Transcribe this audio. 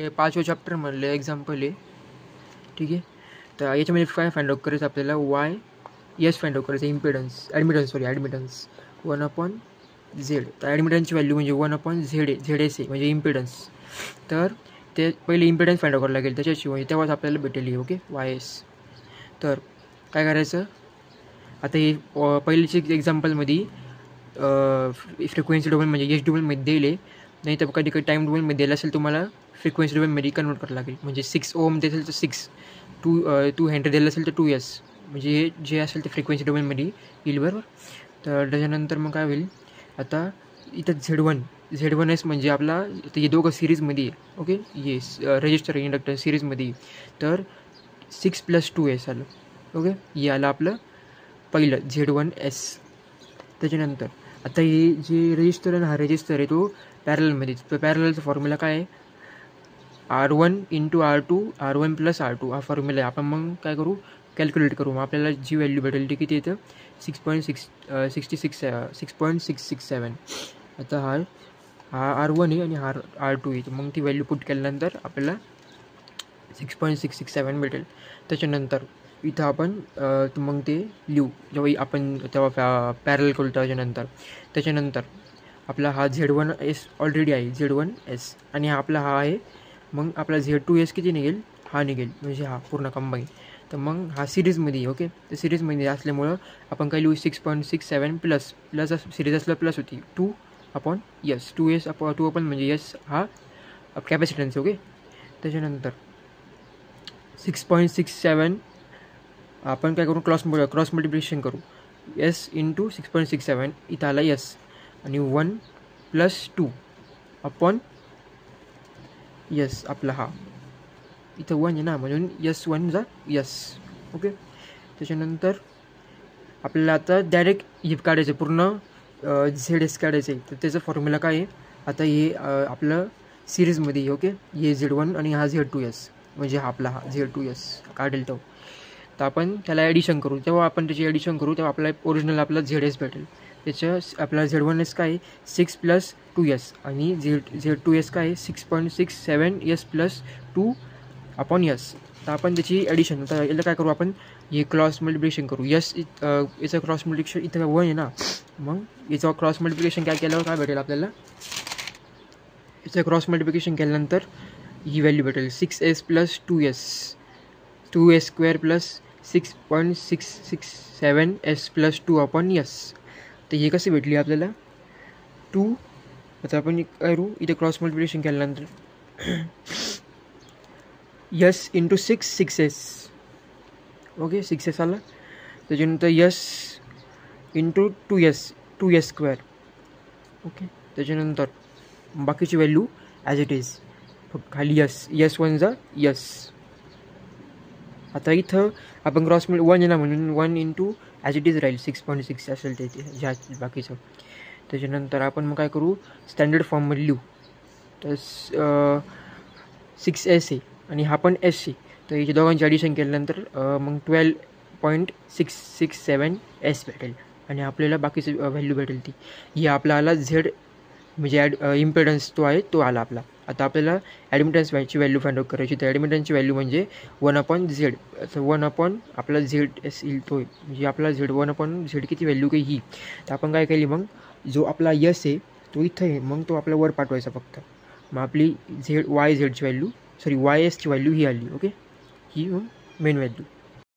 हे 5वं चॅप्टर म्हणलं एक्झाम्पल आहे. ठीक आहे. तर याच्यामध्ये काय फाइंड आउट करायचं आपल्याला, वाय एस फाइंड आउट करायचं, ॲडमिटन्स 1/z. तर ॲडमिटन्सची व्हॅल्यू म्हणजे 1/ZS आहे म्हणजे इम्पिडन्स. तर ते पहिले इम्पिडन्स फाइंड आउट करावं लागेल त्याच्याशिवाय, तेव्हाच आपल्याला भेटेल ओके वाय एस. तर काय करायचं आता, हे पहिल्याच्या एक्झाम्पलमध्ये फ्रिक्वेन्सी डोमेन म्हणजे एच डोमेनमध्ये दिले, नाही तर कधी कधी टाईम डोमेनमध्ये दिलं असेल, तुम्हाला फ्रिक्वेन्सी डोमेनमध्ये कन्वर्ट करावं लागेल. म्हणजे 6 ओम असेल तर 6, 200 दिलं असेल तर 2S, म्हणजे हे जे असेल ते फ्रिक्वेन्सी डोमेनमध्ये येईल बरोबर. तर त्याच्यानंतर मग काय होईल, आता इथं Z1S म्हणजे आपला हे दोघं सिरीजमध्ये आहे ओके. येस रजिस्टर इंडक्टर सिरीजमध्ये, तर 6 + 2S आलं ओके. हे आलं आपलं पहिलं Z1S. त्याच्यानंतर आता हे जे रजिस्टर आहे, हा रजिस्टर आहे तो पॅरलमध्ये. तर पॅरलचा फॉर्म्युला काय आहे, R1 × R2 R1 + R2 हा फॉर्म्युला आहे. आपण मग काय करू, कॅल्क्युलेट करू. मग आपल्याला जी व्हॅल्यू भेटेल ती किती येतं, 6.667. आता हा R1 आहे आणि हा R2 आहे. मग ती व्हॅल्यू पुट केल्यानंतर आपल्याला 6.667 भेटेल. त्याच्यानंतर इथं आपण मग ते लिहू तेव्हा पॅरल करू. त्याच्यानंतर आपला हा Z1S ऑलरेडी आहे, Z1S, आणि आपला हा आहे. मग आपला Z2S किती निघेल, हा निघेल, म्हणजे हा पूर्ण कंबाईन. तर मग हा सिरीजमध्ये ओके. तर सिरीजमध्ये असल्यामुळं आपण काय लिहू, 6.67 प्लस सिरीज असलं प्लस होती 2/S, 2S आपण म्हणजे S हा कॅपॅसिटन्स ओके. त्याच्यानंतर 6.67 आपण काय करू, क्रॉस मल्टिप्लिकेशन करू, S × 6.67 इथं आला S, आणि 1 + 2/S आपला हा इथं 1 आहे ना, म्हणून S1 ओके. त्याच्यानंतर आपल्याला आता डायरेक्ट हे काढायचं, पूर्ण ZS काढायचं आहे. तर त्याचं फॉर्म्युला काय आहे, आता हे आपलं सिरीजमध्ये ओके. हे Z1 आणि हा Z2S, म्हणजे हा आपला Z2S काढेल तो. तर आपण त्याला ॲडिशन करू. तेव्हा आपण त्याची ॲडिशन करू तेव्हा आपला ओरिजिनल आपला ZS भेटेल. त्याचं आपला Z1S काय आहे, 6 + 2S, आणि Z2S काय आहे, 6.67S + 2/S. तर आपण त्याची ॲडिशन, तर याला काय करू, आपण हे क्रॉस मल्टिप्लिकेशन करू. याचं क्रॉस मल्टिप्लिकेशन इथं 1 आहे ना, मग याचं क्रॉस मल्टिप्लिकेशन काय केल्यावर काय भेटेल आपल्याला, याचं क्रॉस मल्टिप्लिकेशन केल्यानंतर ही व्हॅल्यू भेटेल, 6S + 2S² + 6.667S + 2/S. तर हे कसे भेटली आपल्याला 2. आता आपण काय करू, इथे क्रॉस मल्टिप्लिकेशन केल्यानंतर S × 6S ओके, 6S आला. त्याच्यानंतर S × 2S² ओके. त्याच्यानंतर बाकीची व्हॅल्यू ॲज इट इज, खाली S1 S. आता इथं आपण क्रॉस 1 आहे ना, म्हणून 1 × ॲज इट इज राहील, 6.6 असेल ते ज्या बाकीचं. त्याच्यानंतर आपण मग काय करू, स्टँडर्ड फॉर्ममध्ये लिहू. तर 6S आहे आणि हा पण S आहे. तर याच्या दोघांची ॲडिशन केल्यानंतर मग 12.667S भेटेल, आणि आपल्याला बाकीची व्हॅल्यू भेटेल ती. ही आपला आला Z, म्हणजे इम्पिडन्स तो आहे, तो आला आपला. आता आपल्याला ॲडमिटन्स व्हॅल्यू फाइंड आउट करायची. तर ॲडमिटन्सची व्हॅल्यू म्हणजे 1/Z. असं 1 आपला ZS येईल तो, म्हणजे आपला Z1/Z किती व्हॅल्यू काही ही. तर आपण काय केली, मग जो आपला S आहे तो इथं आहे, मग तो आपला वर पाठवायचा फक्त. मग आपली YSची व्हॅल्यू ही आली ओके, ही मग मेन व्हॅल्यू.